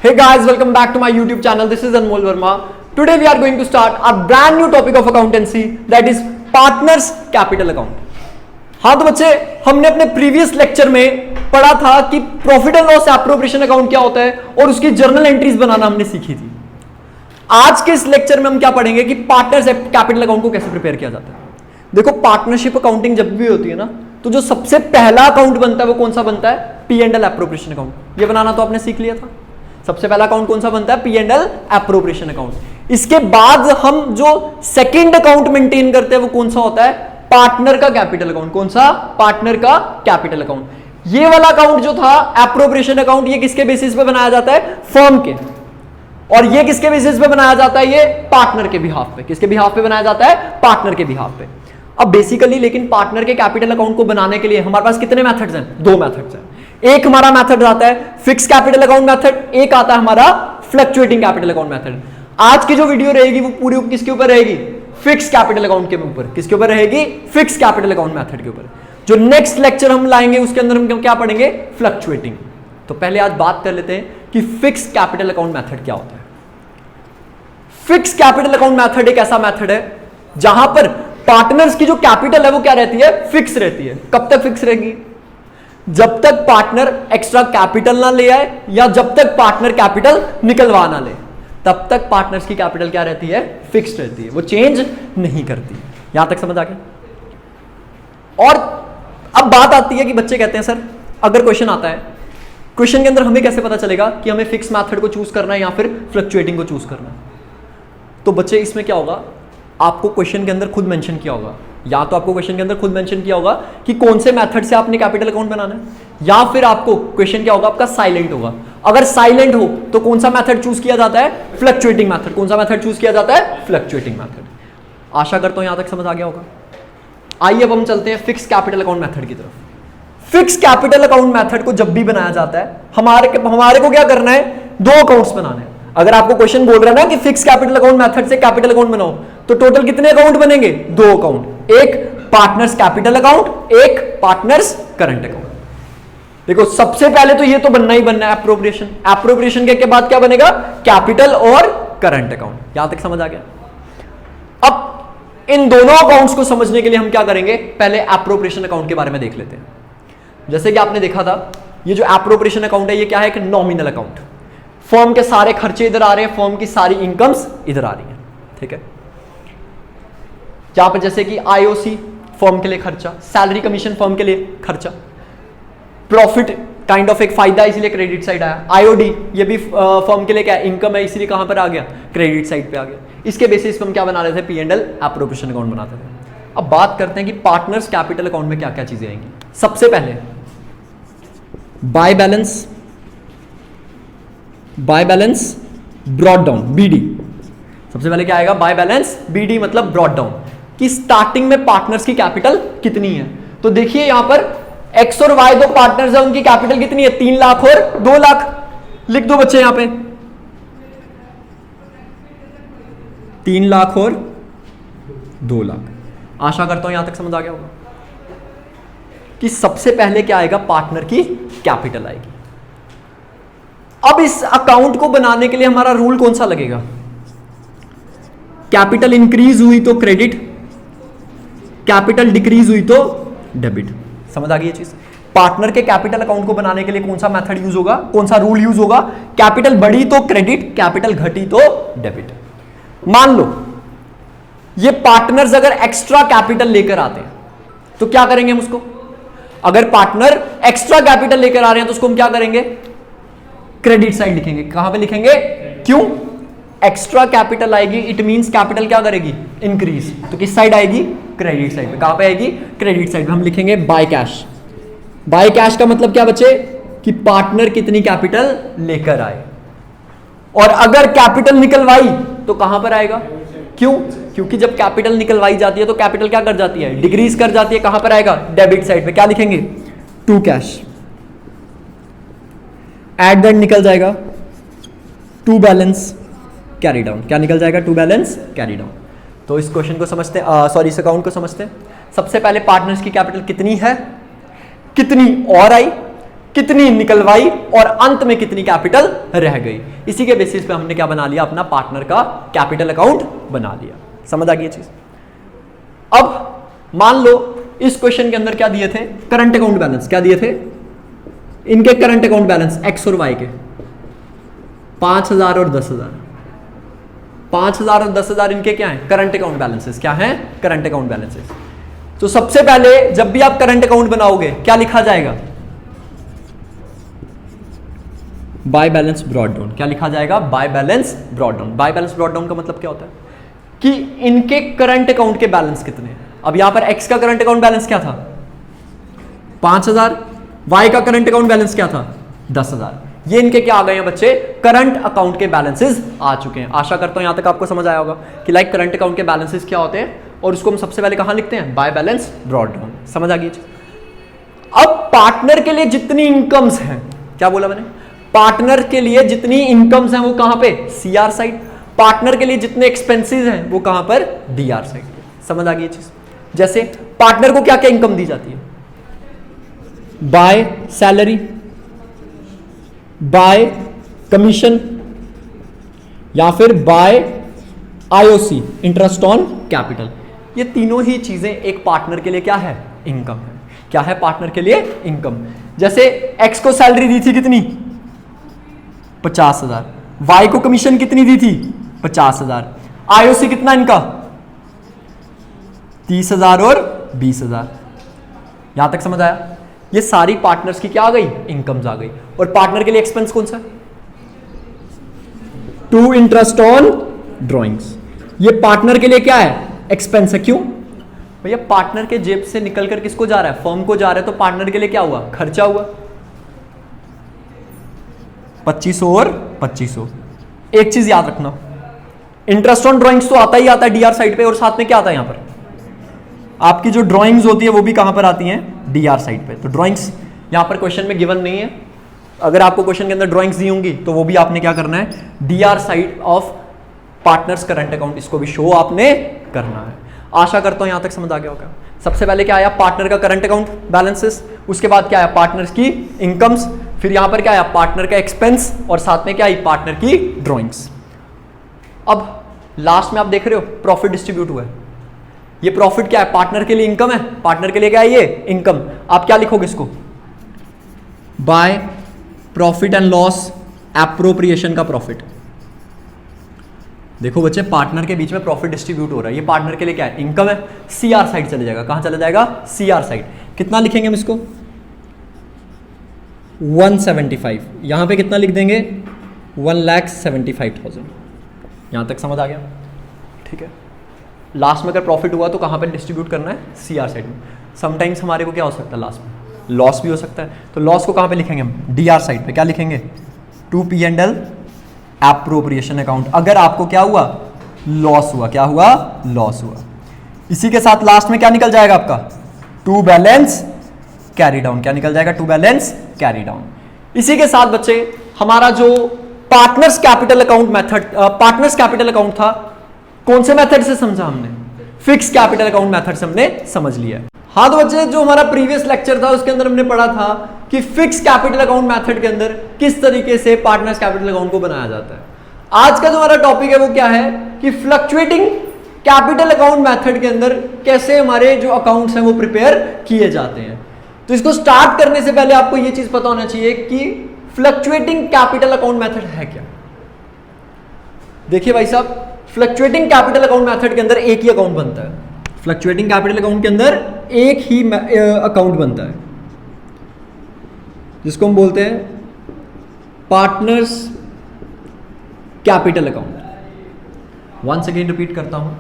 Hey guys, welcome back to my YouTube channel. This is Anmol Verma. Today we are going to start a brand new topic of accountancy, that is partners capital account. हाँ तो बच्चे, हमने अपने previous lecture में पढ़ा था कि profit and loss appropriation account क्या होता है और उसकी जर्नल एंट्रीज बनाना हमने सीखी थी. आज के इस लेक्चर में हम क्या पढ़ेंगे कि पार्टनर्स कैपिटल अकाउंट को कैसे प्रिपेयर किया जाता है. देखो, पार्टनरशिप अकाउंटिंग जब भी होती है ना, तो जो सबसे पहला अकाउंट बनता है वो कौन सा बनता है? P and L appropriation account. ये बनाना तो आपने सीख लिया था. सबसे पहला अकाउंट कौन सा बनता है? P and L appropriation account. इसके बाद हम जो सेकंड अकाउंट मेंटेन करते हैं वो कौन सा होता है? पार्टनर का कैपिटल अकाउंट. कौन सा? पार्टनर का कैपिटल अकाउंट. ये वाला अकाउंट जो था एप्रोप्रिएशन अकाउंट, ये किसके बेसिस पे बनाया जाता है? फर्म के. और ये किसके बेसिस पे बनाया जाता है? ये पार्टनर के बिहाफ पे. किसके बिहाफ पे बनाया जाता है? पार्टनर के बिहाफ पे. अब बेसिकली लेकिन पार्टनर के कैपिटल अकाउंट को बनाने के लिए हमारे पास कितने मेथड्स हैं? दो मेथड्स हैं. एक हमारा मेथड आता है फिक्स कैपिटल अकाउंट मेथड, एक आता है हमारा फ्लक्चुएटिंग कैपिटल अकाउंट मेथड. आज की जो वीडियो रहेगी वो पूरी किसके ऊपर रहेगी? फिक्स कैपिटल अकाउंट के ऊपर. किसके ऊपर रहेगी? फिक्स कैपिटल अकाउंट मेथड के ऊपर. जो नेक्स्ट लेक्चर हम लाएंगे उसके अंदर हम क्या पढ़ेंगे? फ्लक्चुएटिंग. तो पहले आज बात कर लेते हैं कि फिक्स कैपिटल अकाउंट मेथड क्या होता है. फिक्स कैपिटल अकाउंट मेथड एक ऐसा मेथड है जहां पर पार्टनर्स की जो कैपिटल है वो क्या रहती है? फिक्स रहती है. कब तक फिक्स रहेगी? जब तक पार्टनर एक्स्ट्रा कैपिटल ना ले आए या जब तक पार्टनर कैपिटल निकलवा ना ले, तब तक पार्टनर्स की कैपिटल क्या रहती है? फिक्स रहती है. वो चेंज नहीं करती. यहां तक समझ आ गया? और अब बात आती है कि बच्चे कहते हैं सर, अगर क्वेश्चन आता है, क्वेश्चन के अंदर हमें कैसे पता चलेगा कि हमें फिक्स मेथड को चूज करना है या फिर फ्लक्चुएटिंग को चूज करना है? तो बच्चे इसमें क्या होगा, आपको क्वेश्चन के अंदर खुद मेंशन किया होगा, या तो आपको क्वेश्चन के अंदर खुद मेंशन किया होगा कि कौन से मेथड से आपने कैपिटल अकाउंट बनाना है, या फिर आपको क्वेश्चन क्या होगा आपका? साइलेंट होगा. अगर साइलेंट हो तो कौन सा मेथड चूज किया जाता है? Fluctuating method. कौन सा मेथड चूज किया जाता है? Fluctuating method. आशा करता हूं यहां तक समझ आ गया होगा. आइए अब हम चलते हैं फिक्स कैपिटल अकाउंट मेथड की तरफ. फिक्स कैपिटल अकाउंट मेथड को जब भी बनाया जाता है, हमारे को क्या करना है? दो अकाउंट्स बनाने हैं. अगर आपको क्वेश्चन बोल रहा है ना कि फिक्स कैपिटल अकाउंट मेथड से कैपिटल अकाउंट बनाओ, तो टोटल कितने अकाउंट बनेंगे? दो अकाउंट. एक पार्टनर्स कैपिटल अकाउंट, एक पार्टनर्स करंट अकाउंट. देखो, सबसे पहले तो ये तो बनना ही बनना है एप्रोप्रिएशन. एप्रोप्रिएशन के बाद क्या बनेगा? कैपिटल और करंट अकाउंट. यहां तक समझ आ गया? अब इन दोनों अकाउंट्स को समझने के लिए हम क्या करेंगे? पहले एप्रोप्रिएशन अकाउंट के बारे में देख लेते हैं. जैसे कि आपने देखा था, ये जो एप्रोप्रिएशन अकाउंट है ये क्या है? एक नॉमिनल अकाउंट. फर्म के सारे खर्चे इधर आ रहे हैं, फर्म की सारी इनकम्स इधर आ रही हैं. ठीक है. यहां पर जैसे कि आईओसी फर्म के लिए खर्चा, सैलरी कमीशन फर्म के लिए खर्चा, प्रॉफिट काइंड ऑफ एक फायदा इसलिए क्रेडिट साइड आया. आईओडी ये भी फर्म के लिए क्या? इनकम है, इसलिए कहां पर आ गया? क्रेडिट साइड पे आ गया. इसके बेसिस पे हम क्या बना रहे थे? P and L appropriation account बनाते थे. अब बात करते हैं कि पार्टनर्स कैपिटल अकाउंट में क्या क्या चीजें आएंगी. सबसे पहले by balance brought down, BD. सबसे पहले क्या आएगा? बाय बैलेंस बीडी, मतलब ब्रॉट डाउन, कि स्टार्टिंग में पार्टनर्स की कैपिटल कितनी है. तो देखिए यहां पर एक्स और वाई दो पार्टनर्स है, उनकी कैपिटल कितनी है? 3 लाख और 2 लाख. लिख दो बच्चे यहां पे 3 लाख और 2 लाख. आशा करता हूं यहां तक समझ आ गया होगा कि सबसे पहले क्या आएगा? पार्टनर की कैपिटल आएगी. अब इस अकाउंट को बनाने के लिए हमारा रूल कौन सा लगेगा? कैपिटल इंक्रीज हुई तो क्रेडिट, कैपिटल डिक्रीज हुई तो डेबिट. समझ आ गई ये चीज? पार्टनर के कैपिटल अकाउंट को बनाने के लिए कौन सा मेथड यूज होगा? कौन सा रूल यूज होगा? कैपिटल बढ़ी तो क्रेडिट, कैपिटल घटी तो डेबिट. मान लो ये पार्टनर्स अगर एक्स्ट्रा कैपिटल लेकर आते हैं तो क्या करेंगे हम उसको? अगर पार्टनर एक्स्ट्रा कैपिटल लेकर आ रहे हैं तो उसको हम क्या करेंगे? क्रेडिट साइड लिखेंगे. कहां पे लिखेंगे? क्यों? एक्स्ट्रा कैपिटल आएगी, इट मींस कैपिटल क्या करेगी? इंक्रीज. तो किस साइड आएगी? क्रेडिट साइड पे. कहां पे आएगी? क्रेडिट साइड पे. हम लिखेंगे बाय कैश. बाय कैश का मतलब क्या बच्चे? कि पार्टनर कितनी कैपिटल लेकर आए, और अगर कैपिटल निकलवाई तो कहां पर आएगा? क्यों? क्योंकि जब कैपिटल निकलवाई जाती है तो कैपिटल क्या कर जाती है? डिक्रीज कर जाती है. कहां पर आएगा? डेबिट साइड पे. क्या लिखेंगे? To cash. At the end निकल जाएगा टू बैलेंस कैरी डाउन. क्या निकल जाएगा? To balance carry down. तो इस क्वेश्चन को समझते हैं, सॉरी इस अकाउंट को समझते हैं. सबसे पहले पार्टनर्स की कैपिटल कितनी है, कितनी और आई, कितनी निकलवाई और अंत में कितनी कैपिटल रह गई। इसी के बेसिस पे हमने क्या बना लिया, अपना पार्टनर का कैपिटल अकाउंट बना लिया। समझ आ गई ये चीज। अब मान लो इस क्वेश्चन के अंदर क्या दिए थे, करंट अकाउंट बैलेंस क्या दिए थे, इनके करंट अकाउंट बैलेंस एक्स और वाई के 5,000 और 10,000, 5,000 और 10,000 इनके क्या है, करंट अकाउंट बैलेंसेस। क्या है, करंट अकाउंट बैलेंसेस। तो सबसे पहले जब भी आप करंट अकाउंट बनाओगे क्या लिखा जाएगा, बाय बैलेंस ब्रॉट डाउन। क्या लिखा जाएगा, bye balance brought down. Bye balance brought down का मतलब क्या होता है कि इनके करंट अकाउंट के बैलेंस कितने हैं। अब यहां पर एक्स का करंट अकाउंट बैलेंस क्या था, 5,000, वाई का करंट अकाउंट बैलेंस क्या था, 10,000। ये इनके क्या आ गए हैं बच्चे, करंट अकाउंट के बैलेंसेस आ चुके हैं। आशा करता हूं यहां तक आपको समझ आया होगा कि लाइक करंट अकाउंट के बैलेंसेस क्या होते हैं और उसको हम सबसे पहले कहां लिखते हैं, बाय बैलेंस ब्रॉट डाउन। समझ आ गई। अब पार्टनर के लिए जितनी इनकम्स हैं, क्या बोला मैंने, पार्टनर के लिए जितनी इनकम्स हैं वो कहां पे, सीआर साइड। पार्टनर के लिए जितने एक्सपेंसेस हैं वो कहां पर, डीआर साइड। समझ आ गई ये चीज। जैसे पार्टनर को क्या क्या इनकम दी जाती है, बाय सैलरी, बाय कमीशन, या फिर by IOC, interest on capital. ये तीनों ही चीजें एक पार्टनर के लिए क्या है, इनकम है। क्या है पार्टनर के लिए, इनकम। जैसे एक्स को सैलरी दी थी कितनी, 50,000, वाई को कमीशन कितनी दी थी, 50,000, आईओसी कितना इनका, 30,000 और 20,000। यहां तक समझ आया। ये सारी पार्टनर्स की क्या आ गई, इनकम्स आ गई। और पार्टनर के लिए एक्सपेंस कौन सा, टू इंटरेस्ट ऑन ड्रॉइंग्स। ये पार्टनर के लिए क्या है, एक्सपेंस है। क्यों भैया, पार्टनर के जेब से निकलकर किसको जा रहा है, फर्म को जा रहा है, तो पार्टनर के लिए क्या हुआ, खर्चा हुआ। 2500 और 2500। एक चीज याद रखना, इंटरेस्ट ऑन ड्रॉइंग्स तो आता ही आता है डीआर साइड पे, और साथ में क्या आता है, यहां पर आपकी जो ड्राइंग्स होती है वो भी कहां पर आती हैं, डीआर साइड पे। तो ड्राइंग्स यहां पर क्वेश्चन में गिवन नहीं है। अगर आपको क्वेश्चन के अंदर ड्राइंग्स दी होंगी तो वो भी आपने क्या करना है, DR side of partners current account, इसको भी शो आपने करना है। आशा करता हूं यहां तक समझ आ गया होगा। सबसे पहले क्या आया, पार्टनर का करंट अकाउंट बैलेंसेस, उसके बाद क्या आया, पार्टनर्स की इनकम्स, फिर यहां पर क्या आया, पार्टनर का एक्सपेंस, और साथ में क्या आई, पार्टनर की ड्रॉइंग्स। अब लास्ट में आप देख रहे हो प्रॉफिट डिस्ट्रीब्यूट हुआ है। ये प्रॉफिट क्या है, पार्टनर के लिए इनकम है, पार्टनर के लिए क्या है, ये इनकम। आप क्या लिखोगे इसको, by profit and loss appropriation का प्रॉफिट। देखो बच्चे, पार्टनर के बीच में प्रॉफिट डिस्ट्रीब्यूट हो रहा है, ये पार्टनर के लिए क्या है, इनकम है। सीआर साइड चले जाएगा, कहां चला जाएगा, सीआर साइड। कितना लिखेंगे हम इसको, 175। यहां पे कितना लिख देंगे, 1,75,000। यहां तक समझ आ गया, ठीक है। लास्ट में अगर प्रॉफिट हुआ तो कहां पे डिस्ट्रीब्यूट करना है, सीआर साइड में। समटाइम्स हमारे को क्या हो सकता है, लास्ट में लॉस भी हो सकता है, तो लॉस को कहां पे लिखेंगे हम, डीआर साइड पे। क्या लिखेंगे, टू P&L एप्रोप्रिएशन अकाउंट। अगर आपको क्या हुआ, लॉस हुआ, क्या हुआ, लॉस हुआ। इसी के साथ लास्ट में क्या निकल जाएगा आपका, टू बैलेंस कैरी डाउन। क्या निकल जाएगा, टू बैलेंस कैरी डाउन। इसी के साथ बच्चे हमारा जो partners capital account method, partners capital account था, कौन से मेथड से समझा हमने, फिक्स कैपिटल अकाउंट मेथड से हमने समझ लिया। हाँ तो बच्चे, जो हमारा प्रीवियस लेक्चर था उसके अंदर हमने पढ़ा था कि फिक्स कैपिटल अकाउंट मेथड के अंदर किस तरीके से पार्टनर्स कैपिटल अकाउंट को बनाया जाता है। आज का जो हमारा टॉपिक है वो क्या है कि फ्लक्चुएटिंग कैपिटल अकाउंट मेथड के अंदर कैसे हमारे जो अकाउंट्स हैं वो प्रिपेयर किए जाते हैं। तो इसको स्टार्ट करने से पहले आपको ये चीज पता होना चाहिए कि फ्लक्चुएटिंग कैपिटल अकाउंट मेथड है क्या। देखिए भाई साहब, फ्लक्चुएटिंग कैपिटल अकाउंट मेथड के अंदर एक ही अकाउंट बनता है। फ्लक्चुएटिंग कैपिटल अकाउंट के अंदर एक ही अकाउंट बनता है जिसको हम बोलते हैं partners capital account. Once again repeat करता हूं,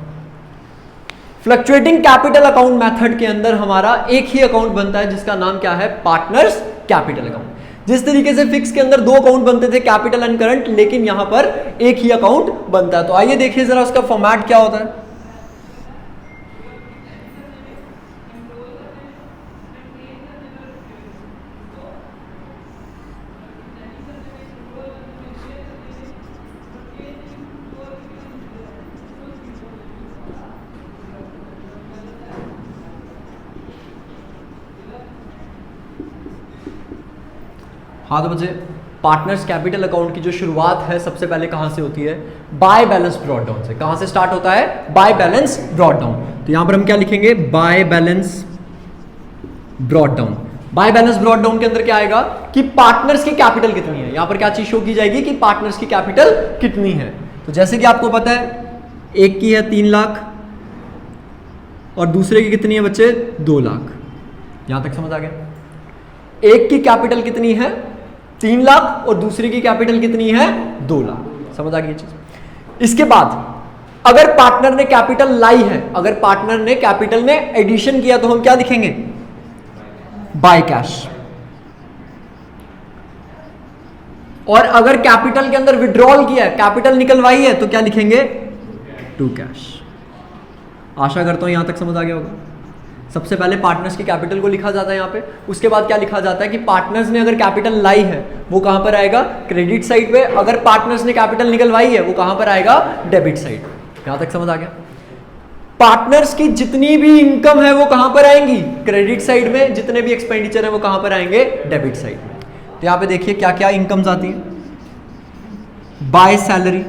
फ्लक्चुएटिंग कैपिटल अकाउंट मेथड के अंदर हमारा एक ही अकाउंट बनता है जिसका नाम क्या है, पार्टनर्स कैपिटल अकाउंट। जिस तरीके से फिक्स के अंदर दो अकाउंट बनते थे, कैपिटल एंड करंट, लेकिन यहां पर एक ही अकाउंट बनता है। तो आइए देखिए जरा उसका फॉर्मेट क्या होता है। हाँ तो बच्चे पार्टनर्स कैपिटल अकाउंट की जो शुरुआत है सबसे पहले कहां से होती है? बाय बैलेंस ब्रॉट डाउन से। कहां से स्टार्ट होता है? Bye balance brought down. तो यहां पर हम क्या लिखेंगे? Bye balance brought down. Bye balance brought down के अंदर क्या आएगा कि पार्टनर्स की कैपिटल कितनी है। यहां पर क्या चीज शो की जाएगी कि पार्टनर्स की कैपिटल कितनी है। तो जैसे कि आपको पता है एक की है 3 लाख और दूसरे की कितनी है बच्चे? 2 लाख। यहां तक समझ आ गया? एक की कैपिटल कितनी है? 3 लाख और दूसरी की कैपिटल कितनी है? 2 लाख। समझ आ गई चीज। इसके बाद अगर पार्टनर ने कैपिटल लाई है, अगर पार्टनर ने कैपिटल में एडिशन किया तो हम क्या लिखेंगे? By cash. और अगर कैपिटल के अंदर विड्रॉल किया है, कैपिटल निकलवाई है, तो क्या लिखेंगे? To cash. आशा करता हूं यहां तक समझ आ गया होगा। सबसे पहले पार्टनर्स की कैपिटल को लिखा जाता है यहां पे, उसके बाद क्या लिखा जाता है कि पार्टनर्स ने अगर कैपिटल लाई है वो कहां पर आएगा? क्रेडिट साइड पे। अगर पार्टनर्स ने कैपिटल निकलवाई है वो कहां पर आएगा? डेबिट साइड पे। यहां तक समझ आ गया? पार्टनर्स की जितनी भी इनकम है वो कहां पर आएंगी? क्रेडिट साइड में। जितने भी एक्सपेंडिचर है वो कहां पर आएंगे? डेबिट साइड में। तो यहां पे देखिए क्या क्या इनकम्स आती है। By salary,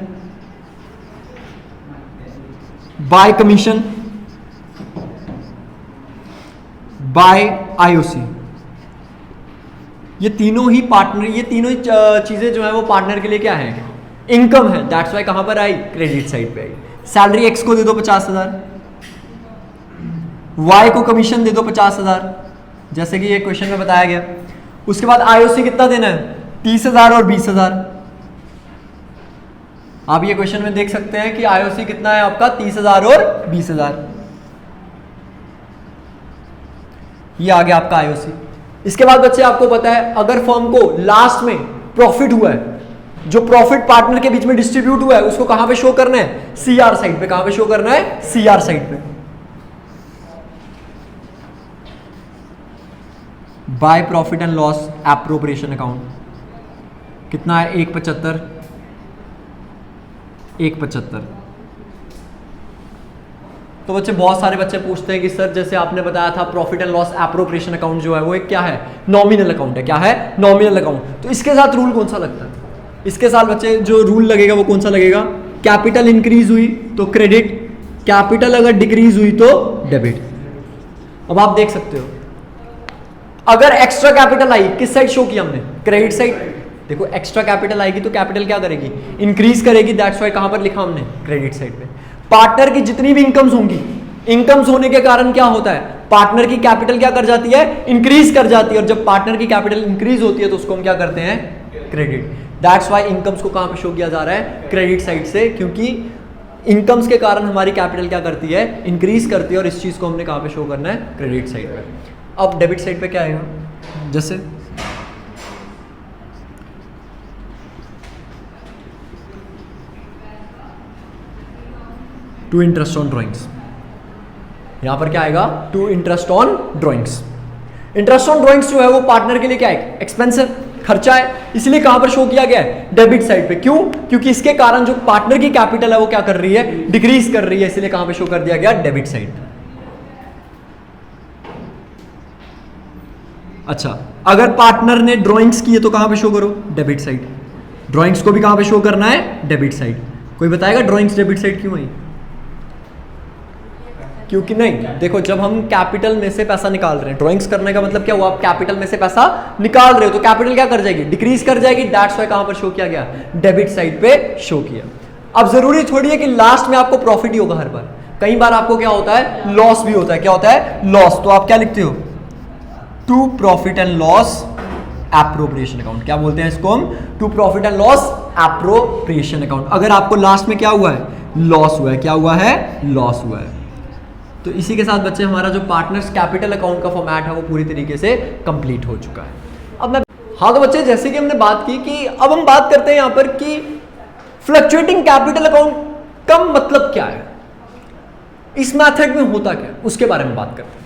by commission, by IOC. ये तीनों ही पार्टनर, ये तीनों चीजें जो है वो पार्टनर के लिए क्या है? इनकम है। दैट्स वाई कहां पर आई? क्रेडिट साइड पे आई। सैलरी एक्स को दे दो 50,000, वाई को कमीशन दे दो 50,000, जैसे कि ये क्वेश्चन में बताया गया। उसके बाद आईओसी कितना देना है? 30,000 और 20,000। आप ये क्वेश्चन में देख सकते हैं कि आईओसी कितना है आपका? 30,000 और 20,000। ये आ गया आपका आईओसी। इसके बाद बच्चे आपको पता है अगर फर्म को लास्ट में प्रॉफिट हुआ है, जो प्रॉफिट पार्टनर के बीच में डिस्ट्रीब्यूट हुआ है, उसको कहां पे शो करना है? सीआर साइड पे। कहां पे शो करना है? सीआर साइड पे। By profit and loss appropriation account कितना है? 175, 175। तो बच्चे बहुत सारे बच्चे पूछते हैं कि सर जैसे आपने बताया था profit and loss appropriation account जो है वो एक क्या है? नॉमिनल अकाउंट है। क्या है? Nominal account. तो इसके साथ रूल कौन सा लगता है? इसके साथ बच्चे जो रूल लगेगा वो कौन सा लगेगा? कैपिटल इंक्रीज हुई तो क्रेडिट, कैपिटल अगर डिक्रीज हुई तो डेबिट। अब आप देख सकते हो अगर एक्स्ट्रा कैपिटल आई, किस साइड शो किया हमने? Credit side. देखो एक्स्ट्रा कैपिटल आएगी तो कैपिटल क्या करेगी? इंक्रीज करेगी। दैट्स वाई कहां पर लिखा हमने? क्रेडिट साइड पे। पार्टनर की जितनी भी इनकम्स होंगी, इनकम्स होने के कारण क्या होता है? पार्टनर की कैपिटल क्या कर जाती है? इंक्रीज कर जाती है। और जब पार्टनर की कैपिटल इंक्रीज होती है तो उसको हम क्या करते हैं? क्रेडिट। दैट्स वाई इनकम्स को कहां पे शो किया जा रहा है? क्रेडिट साइड से, क्योंकि इनकम्स के कारण हमारी कैपिटल क्या करती है? इंक्रीज करती है। और इस चीज को हमने कहां पे शो करना है? क्रेडिट साइड पे। अब डेबिट साइड पे क्या आएगा? जैसे टू इंटरेस्ट ऑन ड्रॉइंग्स। यहां पर क्या आएगा? To interest on drawings. Interest on drawings जो है वो पार्टनर के लिए क्या है? एक्सपेंस है, खर्चा है। इसलिए कहां पर शो किया गया है? डेबिट साइड पे। क्यों? क्योंकि इसके कारण जो पार्टनर की कैपिटल है वो क्या कर रही है? डिक्रीज कर रही है। इसलिए कहां पे शो कर दिया गया? Debit side. अच्छा, अगर पार्टनर ने ड्रॉइंग्स की है तो कहां पे शो करो? Debit side. ड्रॉइंग्स को भी कहां पे शो करना है? Debit side. कोई बताएगा ड्रॉइंग्स डेबिट साइड क्यों आई? क्योंकि नहीं, देखो जब हम कैपिटल में से पैसा निकाल रहे हैं, ड्रॉइंग्स करने का मतलब क्या हुआ? आप कैपिटल में से पैसा निकाल रहे हो तो कैपिटल क्या कर जाएगी? डिक्रीज कर जाएगी। दैट्स वाई कहां पर शो किया गया? डेबिट साइड पे शो किया। अब जरूरी थोड़ी है कि लास्ट में आपको प्रॉफिट ही होगा हर बार। कई बार आपको क्या होता है? लॉस भी होता है। क्या होता है? लॉस। तो आप क्या लिखते हो? To profit and loss appropriation account. क्या बोलते हैं इसको हम? To profit and loss appropriation account. अगर आपको लास्ट में क्या हुआ है? लॉस हुआ है। क्या हुआ है? लॉस हुआ है। तो इसी के साथ बच्चे हमारा जो पार्टनर्स कैपिटल अकाउंट का फॉर्मेट है वो पूरी तरीके से कंप्लीट हो चुका है। अब मैं हाँ तो बच्चे जैसे कि हमने बात की कि अब हम बात करते हैं यहां पर कि फ्लक्चुएटिंग कैपिटल अकाउंट का मतलब क्या है, इस मेथड में होता क्या है, उसके बारे में बात करते हैं।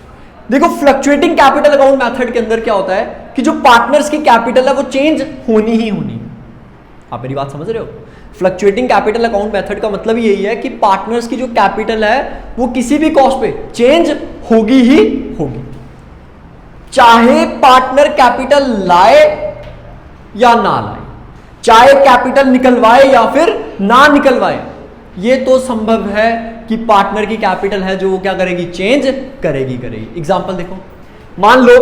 देखो फ्लक्चुएटिंग कैपिटल अकाउंट मेथड के अंदर क्या होता है कि जो पार्टनर्स की कैपिटल है वो चेंज होनी ही होनी। आप मेरी बात समझ रहे हो? फ्लक्चुएटिंग कैपिटल अकाउंट मेथड का मतलब यही है कि पार्टनर्स की जो कैपिटल है वो किसी भी कॉस्ट पे चेंज होगी ही होगी। चाहे पार्टनर कैपिटल लाए या ना लाए, चाहे कैपिटल निकलवाए या फिर ना निकलवाए, ये तो संभव है कि पार्टनर की कैपिटल है जो वो क्या करेगी, चेंज करेगी। एग्जांपल देखो, मान लो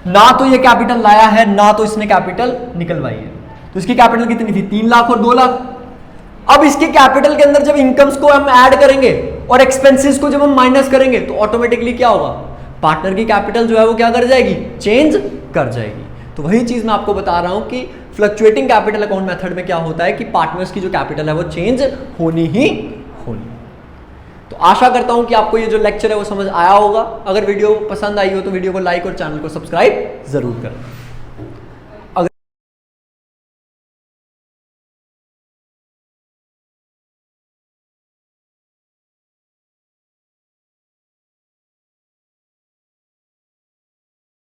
ना तो ये कैपिटल लाया है ना तो इसने कैपिटल निकलवाई है, तो इसकी कैपिटल कितनी थी, 3 लाख और 2 लाख। अब इसके कैपिटल के अंदर जब इनकम्स को हम ऐड करेंगे और एक्सपेंसेस को जब हम माइनस करेंगे तो ऑटोमेटिकली क्या होगा, पार्टनर की कैपिटल जो है वो क्या कर जाएगी, चेंज कर जाएगी। तो वही चीज मैं आपको बता रहा हूं कि फ्लक्चुएटिंग कैपिटल अकाउंट मेथड में क्या होता है कि पार्टनर्स की जो कैपिटल है वो चेंज होनी ही होनी। तो आशा करता हूं कि आपको ये जो लेक्चर है वो समझ आया होगा। अगर वीडियो पसंद आई हो तो वीडियो को लाइक और चैनल को सब्सक्राइब जरूर करें।